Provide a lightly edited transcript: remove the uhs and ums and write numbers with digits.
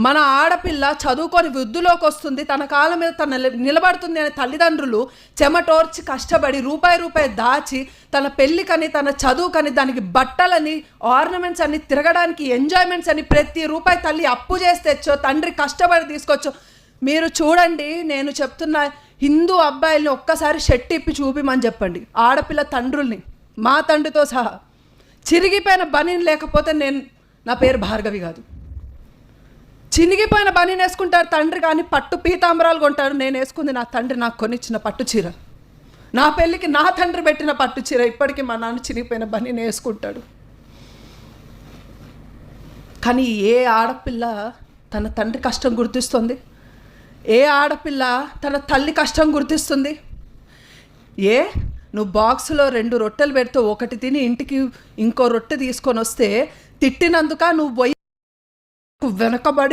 మన ఆడపిల్ల చదువుకొని వృద్ధిలోకి వస్తుంది, తన కాళ్ళ మీద తన నిలబడుతుంది అనే తల్లిదండ్రులు చెమటోర్చి కష్టపడి రూపాయి దాచి తన పెళ్ళికని తన చదువుకని దానికి బట్టలని ఆర్నమెంట్స్ అని తిరగడానికి ఎంజాయ్మెంట్స్ అని ప్రతి రూపాయి తల్లి అప్పు చేసి తెచ్చో, తండ్రి కష్టపడి తీసుకొచ్చో. మీరు చూడండి, నేను చెప్తున్న హిందూ అబ్బాయిల్ని ఒక్కసారి షర్ట్ ఇప్పి చూపిమని చెప్పండి, ఆడపిల్ల తండ్రుల్ని, మా తండ్రితో సహా. చిరిగిపోయిన బనీన్ లేకపోతే నా పేరు భార్గవి కాదు. చినిగిపోయిన బనీన్ వేసుకుంటారు తండ్రి, కానీ పట్టు పీతాంబరాలు కొంటారు. నేను వేసుకుంది నా తండ్రి నాకు కొనిచ్చిన పట్టు చీర, నా పెళ్ళికి నా తండ్రి పెట్టిన పట్టు చీర. ఇప్పటికీ మా నాన్న చినిగిపోయిన బనీన్ వేసుకుంటాడు. కానీ ఏ ఆడపిల్ల తన తండ్రి కష్టం గుర్తిస్తుంది? ఏ ఆడపిల్ల తన తల్లి కష్టం గుర్తిస్తుంది? నువ్వు బాక్సులో 2 రొట్టెలు పెడితే ఒకటి తిని ఇంటికి ఇంకో రొట్టె తీసుకొని వస్తే తిట్టినందుక నువ్వు వెనకబడి